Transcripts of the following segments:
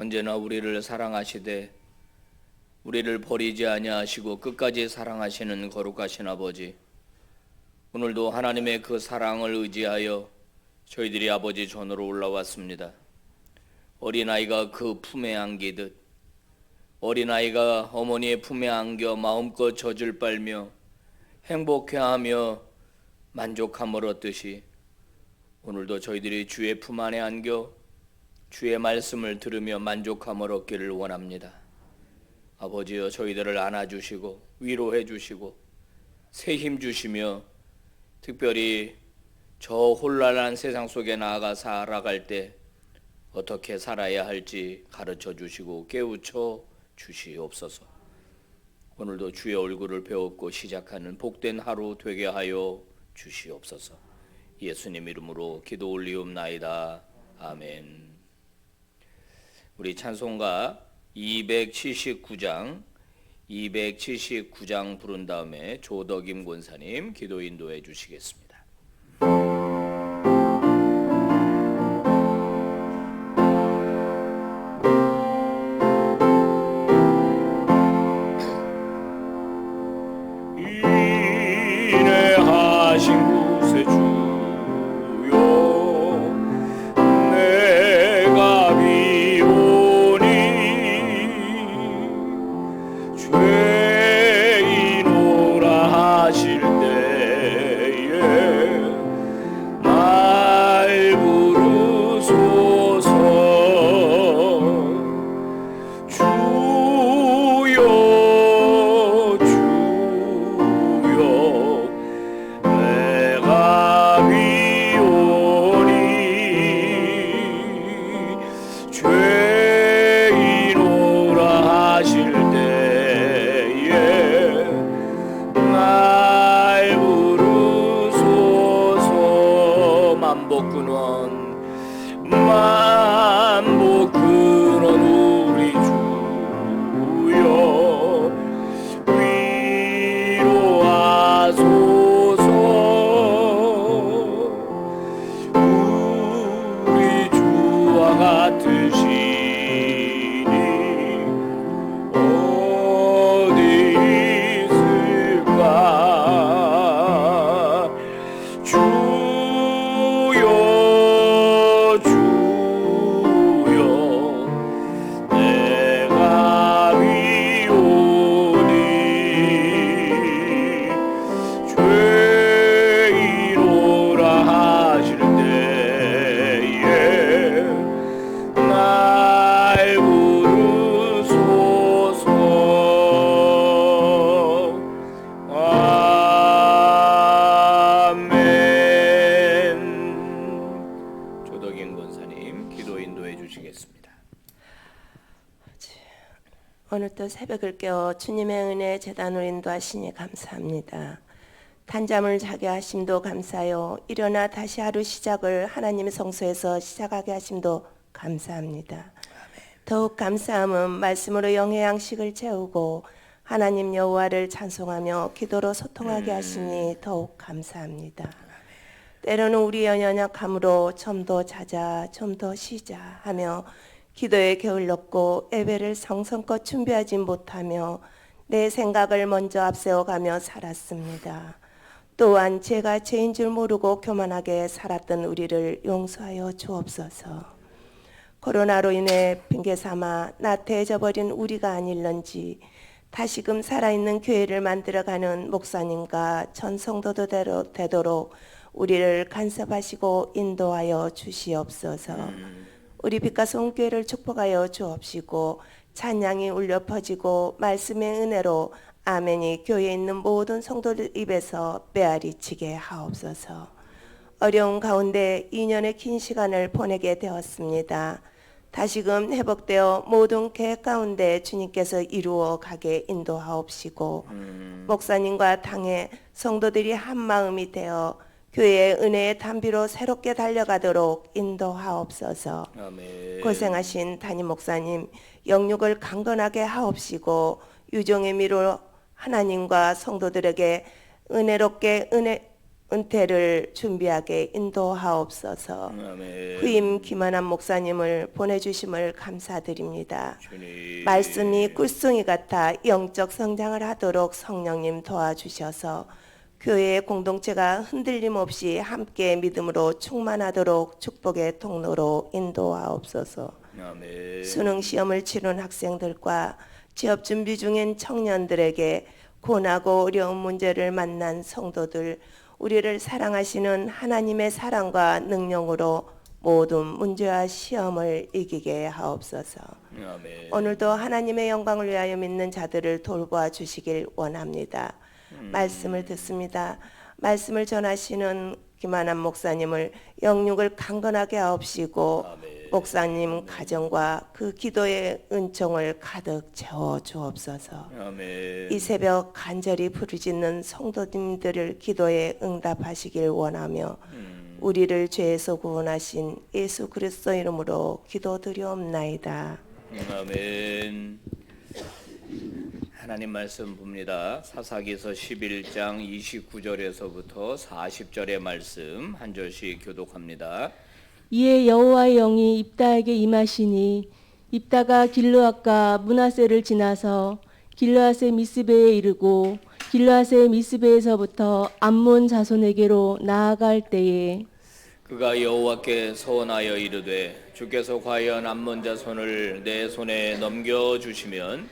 언제나 우리를 사랑하시되 우리를 버리지 아니하시고 끝까지 사랑하시는 거룩하신 아버지, 오늘도 하나님의 그 사랑을 의지하여 저희들이 아버지 전으로 올라왔습니다. 어린아이가 그 품에 안기듯 어린아이가 어머니의 품에 안겨 마음껏 젖을 빨며 행복해하며 만족함을 얻듯이 오늘도 저희들이 주의 품 안에 안겨 주의 말씀을 들으며 만족함을 얻기를 원합니다. 아버지여, 저희들을 안아주시고 위로해 주시고 새 힘 주시며 특별히 저 혼란한 세상 속에 나아가 살아갈 때 어떻게 살아야 할지 가르쳐 주시고 깨우쳐 주시옵소서. 오늘도 주의 얼굴을 배웠고 시작하는 복된 하루 되게 하여 주시옵소서. 예수님 이름으로 기도 올리옵나이다. 아멘. 우리 찬송가 279장 부른 다음에 조덕임 권사님 기도 인도해 주시겠습니다. 오늘도 새벽을 깨워 주님의 은혜 제단으로 인도하시니 감사합니다. 단잠을 자게 하심도 감사요, 일어나 다시 하루 시작을 하나님의 성소에서 시작하게 하심도 감사합니다. 더욱 감사함은 말씀으로 영의 양식을 채우고 하나님 여호와를 찬송하며 기도로 소통하게 하시니 더욱 감사합니다. 때로는 우리의 연약함으로 좀 더 자자, 좀 더 쉬자 하며 기도에 게을렀고 예배를 성성껏 준비하지 못하며 내 생각을 먼저 앞세워가며 살았습니다. 또한 제가 죄인 줄 모르고 교만하게 살았던 우리를 용서하여 주옵소서. 코로나로 인해 핑계삼아 나태해져 버린 우리가 아닐런지 다시금 살아있는 교회를 만들어가는 목사님과 전 성도도 되도록 우리를 간섭하시고 인도하여 주시옵소서. 우리 빛가서 온교회를 축복하여 주옵시고 찬양이 울려 퍼지고 말씀의 은혜로 아멘이 교회에 있는 모든 성도들 입에서 메아리치게 하옵소서. 어려운 가운데 2년의 긴 시간을 보내게 되었습니다. 다시금 회복되어 모든 계획 가운데 주님께서 이루어 가게 인도하옵시고 목사님과 당의 성도들이 한 마음이 되어 교회의 은혜의 담비로 새롭게 달려가도록 인도하옵소서. 아멘. 고생하신 담임 목사님 영육을 강건하게 하옵시고 유종의 미로 하나님과 성도들에게 은혜롭게 은퇴를 준비하게 인도하옵소서. 아멘. 후임 김한한 목사님을 보내주심을 감사드립니다. 주님. 말씀이 꿀송이 같아 영적 성장을 하도록 성령님 도와주셔서 교회의 공동체가 흔들림 없이 함께 믿음으로 충만하도록 축복의 통로로 인도하옵소서. 아멘. 수능 시험을 치른 학생들과 취업 준비 중인 청년들에게 고나고 어려운 문제를 만난 성도들, 우리를 사랑하시는 하나님의 사랑과 능력으로 모든 문제와 시험을 이기게 하옵소서. 아멘. 오늘도 하나님의 영광을 위하여 믿는 자들을 돌보아 주시길 원합니다. 말씀을 듣습니다. 말씀을 전하시는 김한한 목사님을 영육을 강건하게 하옵시고 아멘. 목사님 가정과 그 기도의 은총을 가득 채워 주옵소서. 아멘. 이 새벽 간절히 부르짖는 성도님들을 기도에 응답하시길 원하며 우리를 죄에서 구원하신 예수 그리스도 이름으로 기도드리옵나이다. 아멘. 하나님 말씀 봅니다. 사사기서 11장 29절에서부터 40절의 말씀 한 절씩 교독합니다. 이에 여호와의 영이 입다에게 임하시니 입다가 길르앗과 므낫세를 지나서 길르앗의 미스베에 이르고 길르앗의 미스베에서부터 암몬 자손에게로 나아갈 때에 그가 여호와께 서원하여 이르되 주께서 과연 암몬 자손을 내 손에 넘겨 주시면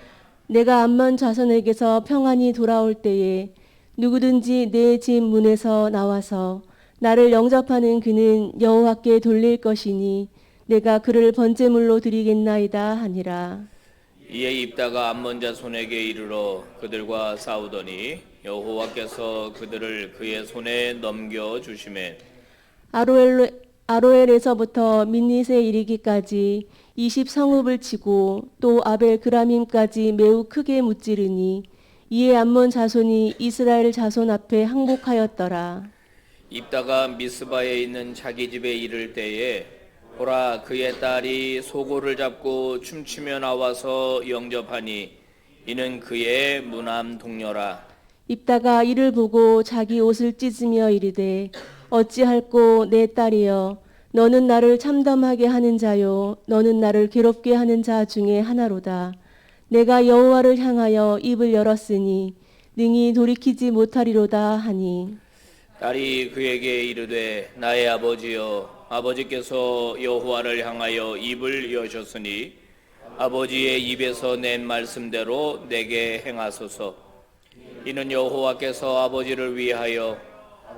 내가 암몬 자손에게서 평안히 돌아올 때에 누구든지 내 집 문에서 나와서 나를 영접하는 그는 여호와께 돌릴 것이니 내가 그를 번제물로 드리겠나이다 하니라. 이에 입다가 암몬 자손에게 이르러 그들과 싸우더니 여호와께서 그들을 그의 손에 넘겨 주시매 아로엘에서부터 민닛에 이르기까지 20성읍을 치고 또 아벨 그라밈까지 매우 크게 무찌르니 이에 암몬 자손이 이스라엘 자손 앞에 항복하였더라. 입다가 미스바에 있는 자기 집에 이를 때에 보라 그의 딸이 소고를 잡고 춤추며 나와서 영접하니 이는 그의 무남 동료라. 입다가 이를 보고 자기 옷을 찢으며 이르되 어찌할꼬 내 딸이여 너는 나를 참담하게 하는 자요 너는 나를 괴롭게 하는 자 중에 하나로다. 내가 여호와를 향하여 입을 열었으니 능히 돌이키지 못하리로다 하니 딸이 그에게 이르되 나의 아버지여 아버지께서 여호와를 향하여 입을 여셨으니 아버지의 입에서 낸 말씀대로 내게 행하소서. 이는 여호와께서 아버지를 위하여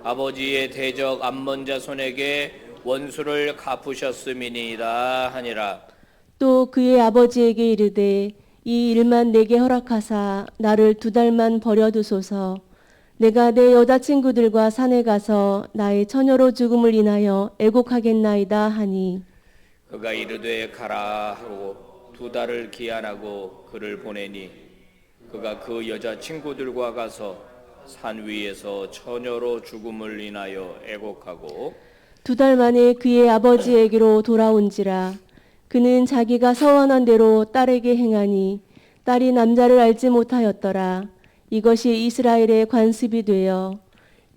아버지의 대적 암몬 자손에게 원수를 갚으셨음이니이다 하니라. 또 그의 아버지에게 이르되 이 일만 내게 허락하사 나를 2달만 버려두소서. 내가 내 여자친구들과 산에 가서 나의 처녀로 죽음을 인하여 애곡하겠나이다 하니 그가 이르되 가라 하고 2달을 기한하고 그를 보내니 그가 그 여자친구들과 가서 산 위에서 처녀로 죽음을 인하여 애곡하고 2달 만에 그의 아버지에게로 돌아온지라. 그는 자기가 서원한 대로 딸에게 행하니 딸이 남자를 알지 못하였더라. 이것이 이스라엘의 관습이 되어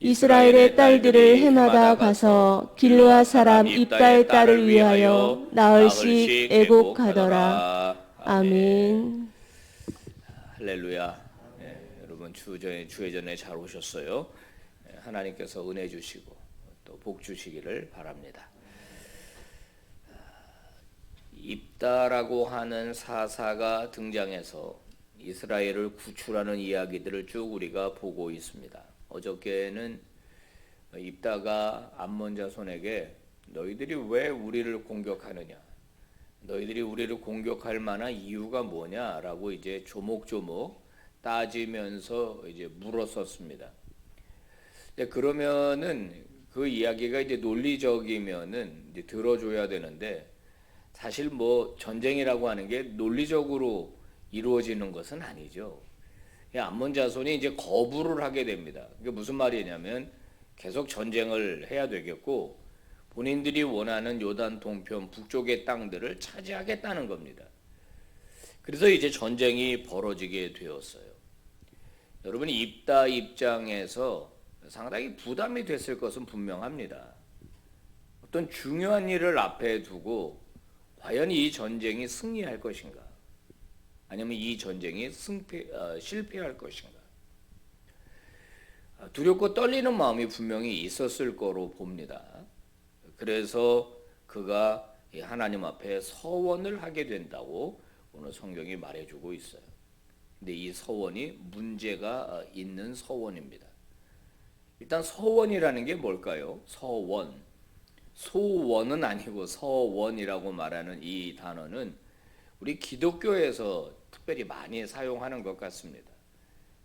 이스라엘의 딸들을 해마다 가서 길르앗 사람 입다의 딸을 위하여 나흘씩 애곡하더라. 아멘. 할렐루야. 여러분 주의 전에 잘 오셨어요. 하나님께서 은혜 주시고 또 복 주시기를 바랍니다. 입다라고 하는 사사가 등장해서 이스라엘을 구출하는 이야기들을 쭉 우리가 보고 있습니다. 어저께는 입다가 암몬 자손에게 너희들이 왜 우리를 공격하느냐, 너희들이 우리를 공격할 만한 이유가 뭐냐라고 이제 조목조목 따지면서 이제 물었었습니다. 그러면은 그 이야기가 이제 논리적이면은 이제 들어줘야 되는데 사실 뭐 전쟁이라고 하는 게 논리적으로 이루어지는 것은 아니죠. 암몬 자손이 이제 거부를 하게 됩니다. 그게 무슨 말이냐면 계속 전쟁을 해야 되겠고 본인들이 원하는 요단 동편 북쪽의 땅들을 차지하겠다는 겁니다. 그래서 이제 전쟁이 벌어지게 되었어요. 여러분 입다 입장에서 상당히 부담이 됐을 것은 분명합니다. 어떤 중요한 일을 앞에 두고 과연 이 전쟁이 승리할 것인가? 아니면 이 전쟁이 실패할 것인가? 두렵고 떨리는 마음이 분명히 있었을 거로 봅니다. 그래서 그가 하나님 앞에 서원을 하게 된다고 오늘 성경이 말해주고 있어요. 근데 이 서원이 문제가 있는 서원입니다. 일단 서원이라는 게 뭘까요? 서원. 소원은 아니고 서원이라고 말하는 이 단어는 우리 기독교에서 특별히 많이 사용하는 것 같습니다.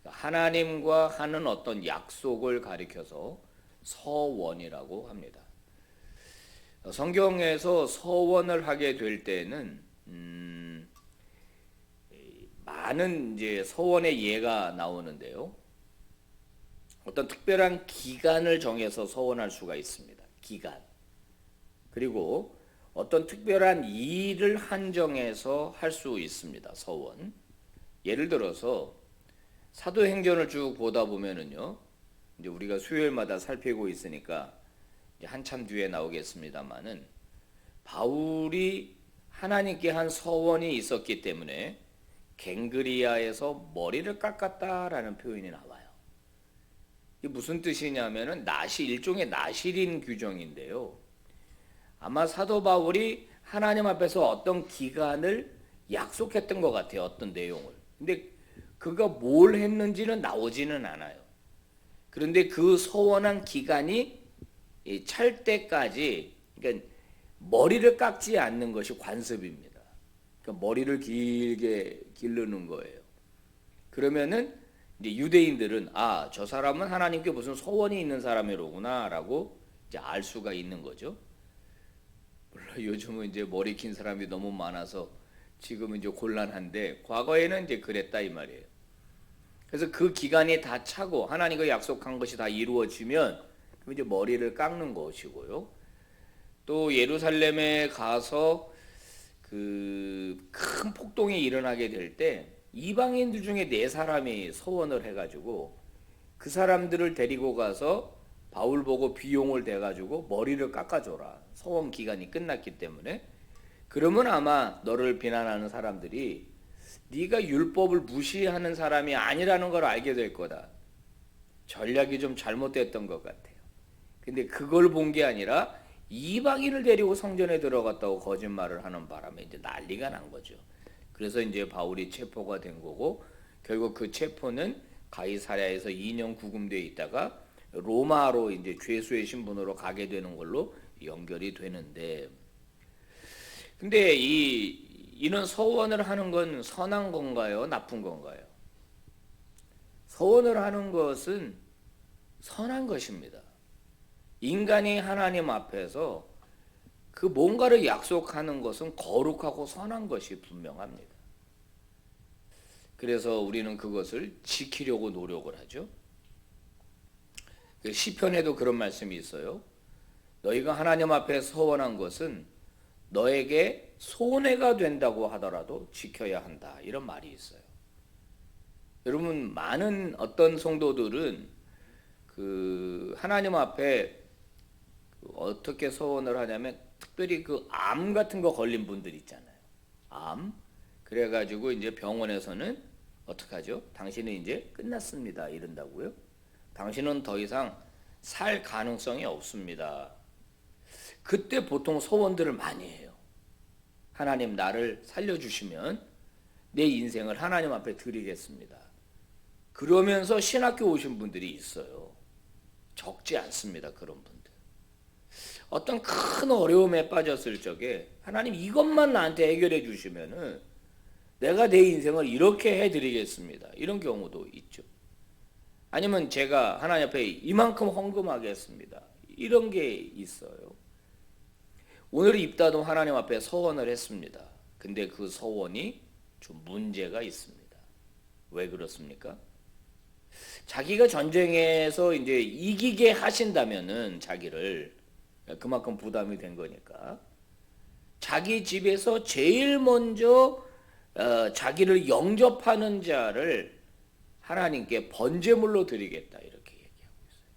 하나님과 하는 어떤 약속을 가리켜서 서원이라고 합니다. 성경에서 서원을 하게 될 때는 많은 이제 서원의 예가 나오는데요. 어떤 특별한 기간을 정해서 서원할 수가 있습니다. 기간. 그리고 어떤 특별한 일을 한정해서 할 수 있습니다. 서원. 예를 들어서 사도행전을 쭉 보다 보면은요. 이제 우리가 수요일마다 살피고 있으니까 이제 한참 뒤에 나오겠습니다만은 바울이 하나님께 한 서원이 있었기 때문에 갱그리아에서 머리를 깎았다라는 표현이 나와요. 이게 무슨 뜻이냐면은 일종의 나실인 규정인데요. 아마 사도 바울이 하나님 앞에서 어떤 기간을 약속했던 것 같아요. 어떤 내용을. 근데 그가 뭘 했는지는 나오지는 않아요. 그런데 그 서원한 기간이 찰 때까지, 그러니까 머리를 깎지 않는 것이 관습입니다. 그러니까 머리를 길게 기르는 거예요. 그러면은 이제 유대인들은 저 사람은 하나님께 무슨 소원이 있는 사람이로구나라고 이제 알 수가 있는 거죠. 물론 요즘은 이제 머리 긴 사람이 너무 많아서 지금은 이제 곤란한데 과거에는 이제 그랬다 이 말이에요. 그래서 그 기간이 다 차고 하나님과 약속한 것이 다 이루어지면 그럼 이제 머리를 깎는 것이고요. 또 예루살렘에 가서 그 큰 폭동이 일어나게 될 때 이방인들 중에 4사람이 서원을 해가지고 그 사람들을 데리고 가서 바울 보고 비용을 대가지고 머리를 깎아줘라. 서원 기간이 끝났기 때문에. 그러면 아마 너를 비난하는 사람들이 네가 율법을 무시하는 사람이 아니라는 걸 알게 될 거다. 전략이 좀 잘못됐던 것 같아요. 근데 그걸 본 게 아니라 이방인을 데리고 성전에 들어갔다고 거짓말을 하는 바람에 이제 난리가 난 거죠. 그래서 이제 바울이 체포가 된 거고 결국 그 체포는 가이사랴에서 2년 구금되어 있다가 로마로 이제 죄수의 신분으로 가게 되는 걸로 연결이 되는데, 근데 이런 서원을 하는 건 선한 건가요? 나쁜 건가요? 서원을 하는 것은 선한 것입니다. 인간이 하나님 앞에서 그 뭔가를 약속하는 것은 거룩하고 선한 것이 분명합니다. 그래서 우리는 그것을 지키려고 노력을 하죠. 시편에도 그런 말씀이 있어요. 너희가 하나님 앞에 서원한 것은 너에게 손해가 된다고 하더라도 지켜야 한다. 이런 말이 있어요. 여러분, 많은 어떤 성도들은 그 하나님 앞에 어떻게 서원을 하냐면 특별히 그 암 같은 거 걸린 분들 있잖아요. 암. 그래가지고 이제 병원에서는 어떻게 하죠? 당신은 이제 끝났습니다. 이런다고요. 당신은 더 이상 살 가능성이 없습니다. 그때 보통 소원들을 많이 해요. 하나님 나를 살려주시면 내 인생을 하나님 앞에 드리겠습니다. 그러면서 신학교 오신 분들이 있어요. 적지 않습니다. 그런 분들. 어떤 큰 어려움에 빠졌을 적에 하나님 이것만 나한테 해결해 주시면은 내가 내 인생을 이렇게 해드리겠습니다. 이런 경우도 있죠. 아니면 제가 하나님 앞에 이만큼 헌금하겠습니다. 이런 게 있어요. 오늘 입다도 하나님 앞에 서원을 했습니다. 근데 그 서원이 좀 문제가 있습니다. 왜 그렇습니까? 자기가 전쟁에서 이제 이기게 하신다면은 자기를 그만큼 부담이 된 거니까 자기 집에서 제일 먼저 자기를 영접하는 자를 하나님께 번제물로 드리겠다 이렇게 얘기하고 있어요.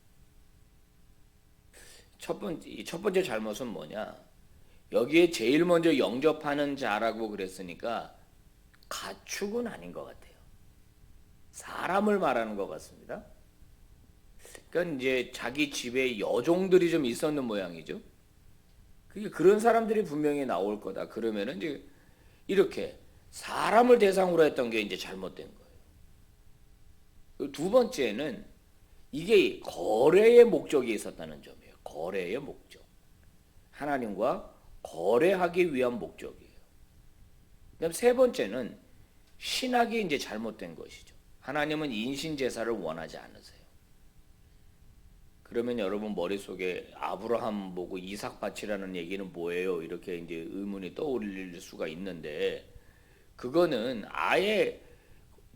첫 번째 잘못은 뭐냐? 여기에 제일 먼저 영접하는 자라고 그랬으니까 가축은 아닌 것 같아요. 사람을 말하는 것 같습니다. 그러니까 이제 자기 집에 여종들이 좀 있었는 모양이죠. 그런 사람들이 분명히 나올 거다. 그러면은 이제 이렇게 사람을 대상으로 했던 게 이제 잘못된 거예요. 두 번째는 이게 거래의 목적이 있었다는 점이에요. 거래의 목적. 하나님과 거래하기 위한 목적이에요. 그다음 세 번째는 신학이 이제 잘못된 것이죠. 하나님은 인신 제사를 원하지 않으세요. 그러면 여러분 머릿속에 아브라함 보고 이삭 바치라는 얘기는 뭐예요? 이렇게 이제 의문이 떠올릴 수가 있는데 그거는 아예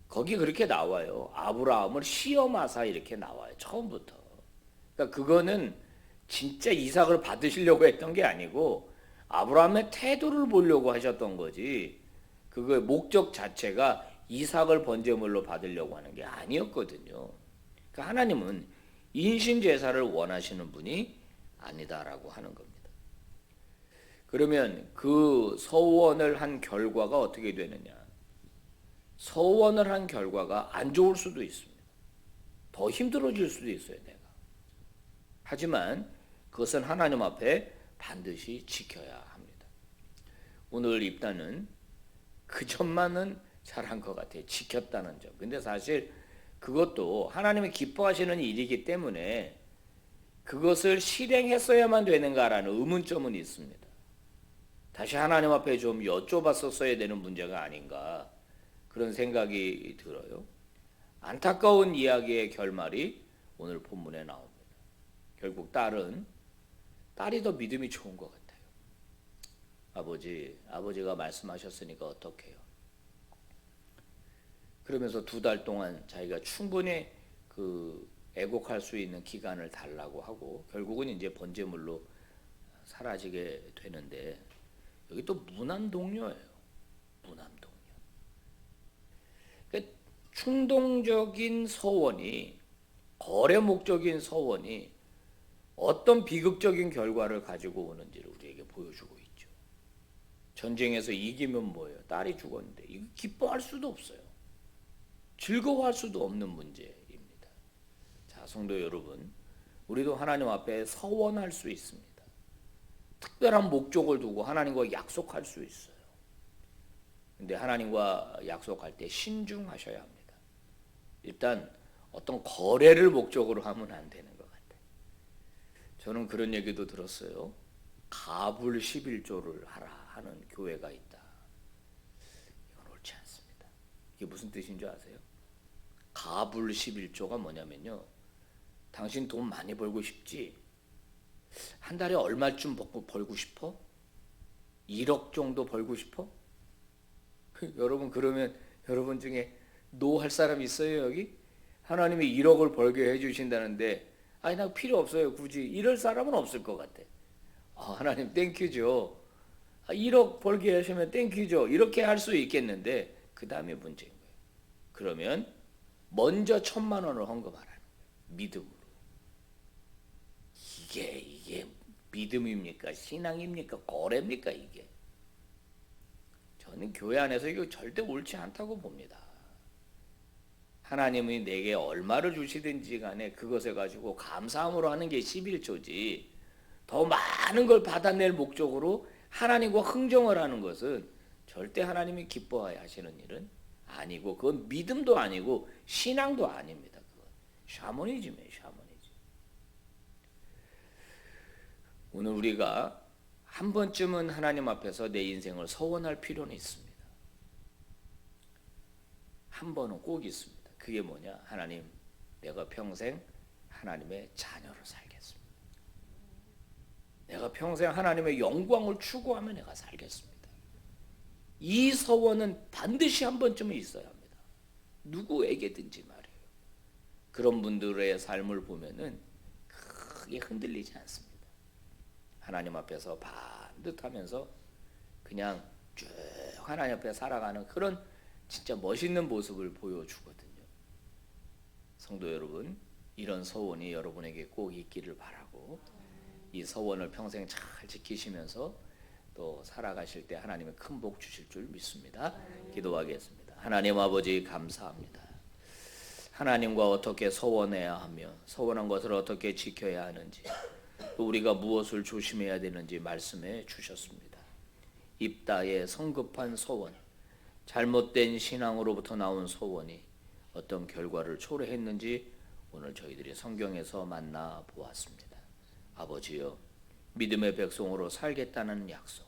거기 그렇게 나와요. 아브라함을 시험하사 이렇게 나와요. 처음부터. 그러니까 그거는 진짜 이삭을 받으시려고 했던 게 아니고 아브라함의 태도를 보려고 하셨던 거지. 그거의 목적 자체가 이삭을 번제물로 받으려고 하는 게 아니었거든요. 그러니까 하나님은 인신 제사를 원하시는 분이 아니다라고 하는 겁니다. 그러면 그 서원을 한 결과가 어떻게 되느냐? 서원을 한 결과가 안 좋을 수도 있습니다. 더 힘들어질 수도 있어요, 내가. 하지만 그것은 하나님 앞에 반드시 지켜야 합니다. 오늘 입단은 그 점만은 잘한 것 같아요. 지켰다는 점. 근데 사실 그것도 하나님이 기뻐하시는 일이기 때문에 그것을 실행했어야만 되는가라는 의문점은 있습니다. 다시 하나님 앞에 좀 여쭤봤었어야 되는 문제가 아닌가 그런 생각이 들어요. 안타까운 이야기의 결말이 오늘 본문에 나옵니다. 결국 딸이 더 믿음이 좋은 것 같아요. 아버지가 말씀하셨으니까 어떡해요. 그러면서 2달 동안 자기가 충분히 애곡할 수 있는 기간을 달라고 하고 결국은 이제 번제물로 사라지게 되는데 여기 또 무난동료예요. 무난동료. 그러니까 충동적인 서원이 거래 목적인 서원이 어떤 비극적인 결과를 가지고 오는지를 우리에게 보여주고 있죠. 전쟁에서 이기면 뭐예요? 딸이 죽었는데 이거 기뻐할 수도 없어요. 즐거워할 수도 없는 문제입니다. 자, 성도 여러분, 우리도 하나님 앞에 서원할 수 있습니다. 특별한 목적을 두고 하나님과 약속할 수 있어요. 근데 하나님과 약속할 때 신중하셔야 합니다. 일단 어떤 거래를 목적으로 하면 안 되는 것 같아요. 저는 그런 얘기도 들었어요. 갑을 11조를 하라 하는 교회가 있다. 이건 옳지 않습니다. 이게 무슨 뜻인 줄 아세요? 갑을 11조가 뭐냐면요. 당신 돈 많이 벌고 싶지? 한 달에 얼마쯤 벌고 싶어? 1억 정도 벌고 싶어? 여러분 그러면 여러분 중에 노 할 사람 있어요 여기? 하나님이 1억을 벌게 해주신다는데 아니 나 필요 없어요 굳이 이럴 사람은 없을 것 같아. 하나님 땡큐죠. 1억 벌게 하시면 땡큐죠. 이렇게 할 수 있겠는데 그 다음에 문제인 거예요. 그러면 먼저 1,000만 원을 헌금하라는 거예요. 믿음으로. 이게 믿음입니까? 신앙입니까? 거래입니까? 이게. 저는 교회 안에서 이거 절대 옳지 않다고 봅니다. 하나님이 내게 얼마를 주시든지 간에 그것을 가지고 감사함으로 하는 게 11조지 더 많은 걸 받아낼 목적으로 하나님과 흥정을 하는 것은 절대 하나님이 기뻐하여 하시는 일은 아니고 그건 믿음도 아니고 신앙도 아닙니다. 그건 샤머니즘이에요. 샤머니즘. 오늘 우리가 한 번쯤은 하나님 앞에서 내 인생을 서원할 필요는 있습니다. 한 번은 꼭 있습니다. 그게 뭐냐? 하나님, 내가 평생 하나님의 자녀로 살겠습니다. 내가 평생 하나님의 영광을 추구하며 내가 살겠습니다. 이 서원은 반드시 한 번쯤은 있어야 합니다. 누구에게든지 말이에요. 그런 분들의 삶을 보면은 크게 흔들리지 않습니다. 하나님 앞에서 반듯하면서 그냥 쭉 하나님 앞에 살아가는 그런 진짜 멋있는 모습을 보여주거든요. 성도 여러분, 이런 서원이 여러분에게 꼭 있기를 바라고 이 서원을 평생 잘 지키시면서 또 살아가실 때 하나님의 큰 복 주실 줄 믿습니다. 기도하겠습니다. 하나님 아버지 감사합니다. 하나님과 어떻게 서원해야 하며 서원한 것을 어떻게 지켜야 하는지 또 우리가 무엇을 조심해야 되는지 말씀해 주셨습니다. 입다의 성급한 서원, 잘못된 신앙으로부터 나온 서원이 어떤 결과를 초래했는지 오늘 저희들이 성경에서 만나 보았습니다. 아버지여, 믿음의 백성으로 살겠다는 약속,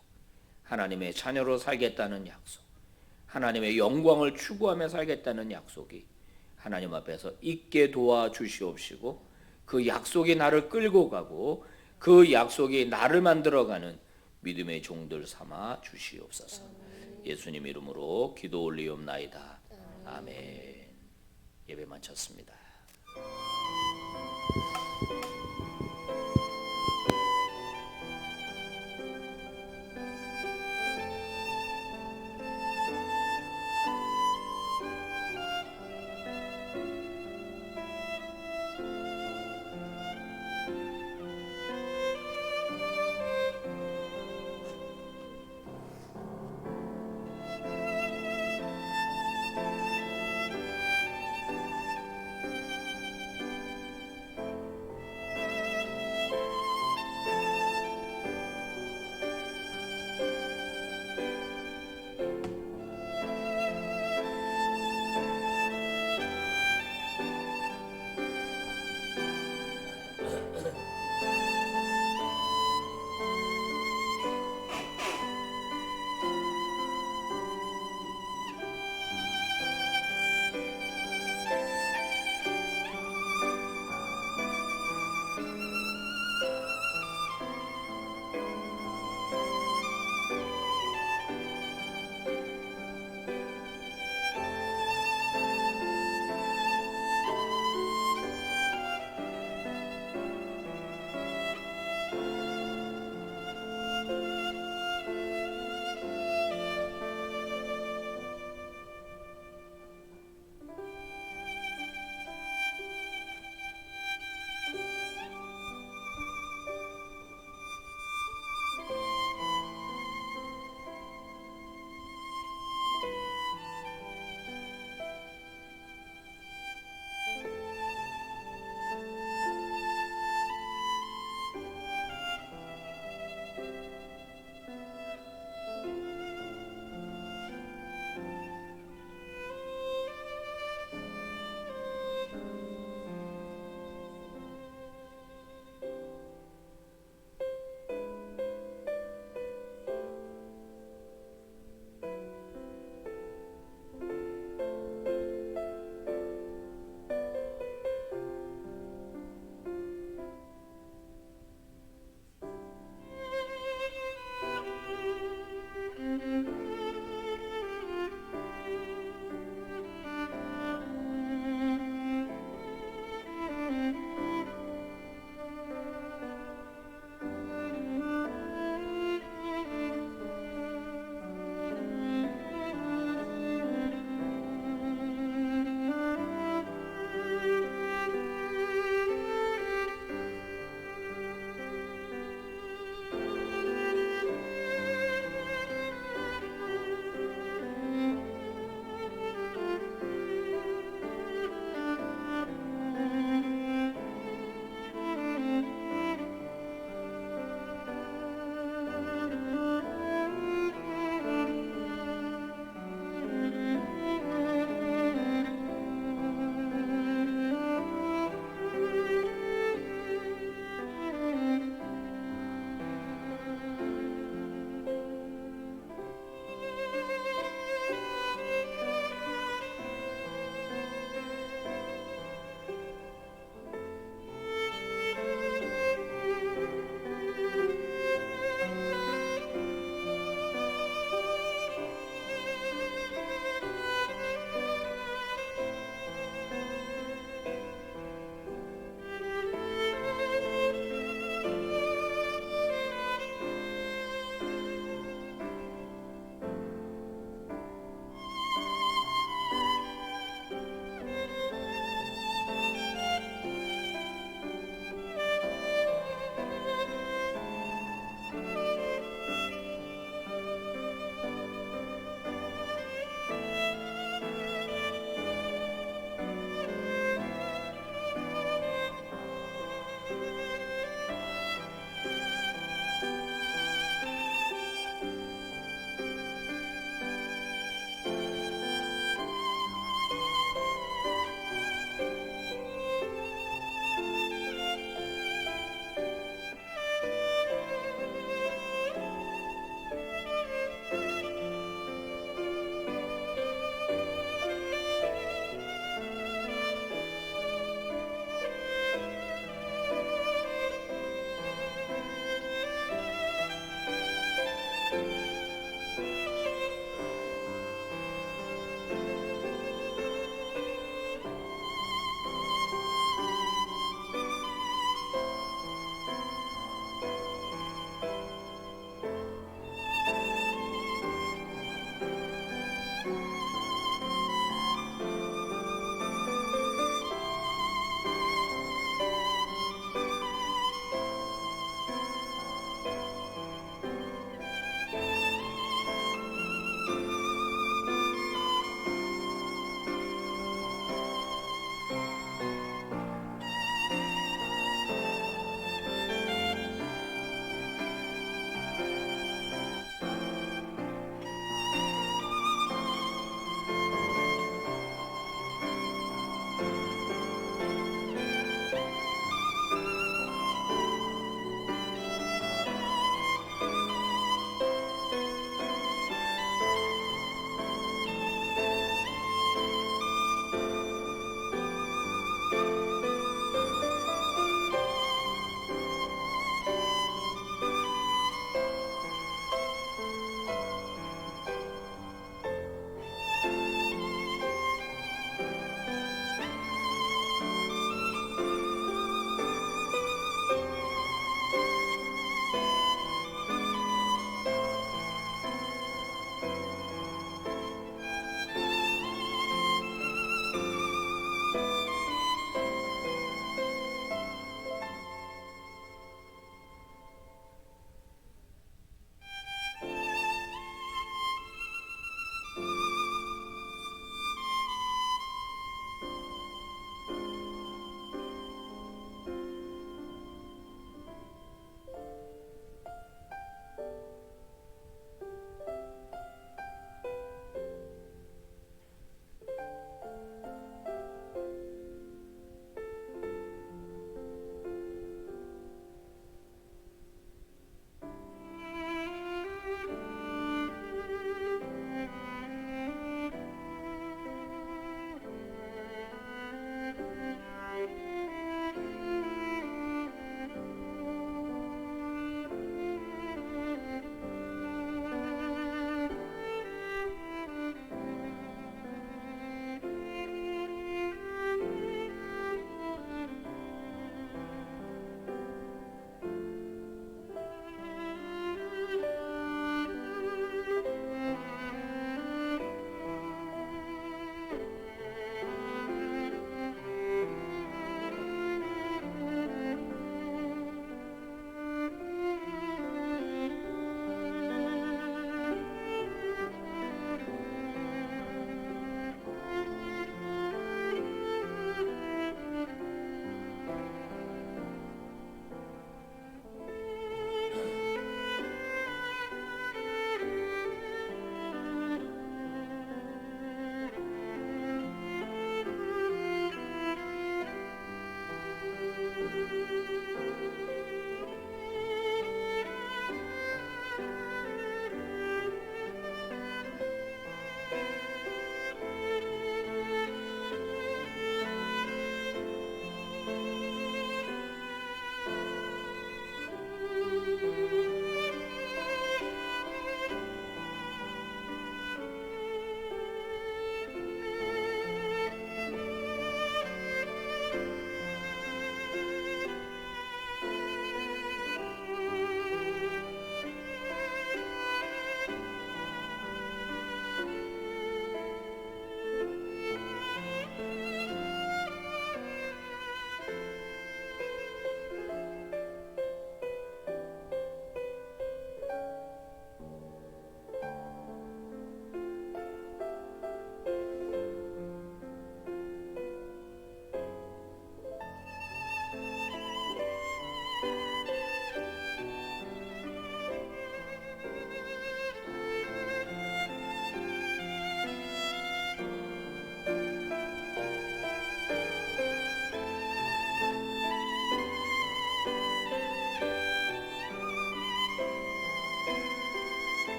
하나님의 자녀로 살겠다는 약속, 하나님의 영광을 추구하며 살겠다는 약속이 하나님 앞에서 있게 도와주시옵시고 그 약속이 나를 끌고 가고 그 약속이 나를 만들어가는 믿음의 종들 삼아 주시옵소서. 예수님 이름으로 기도 올리옵나이다. 아멘. 예배 마쳤습니다.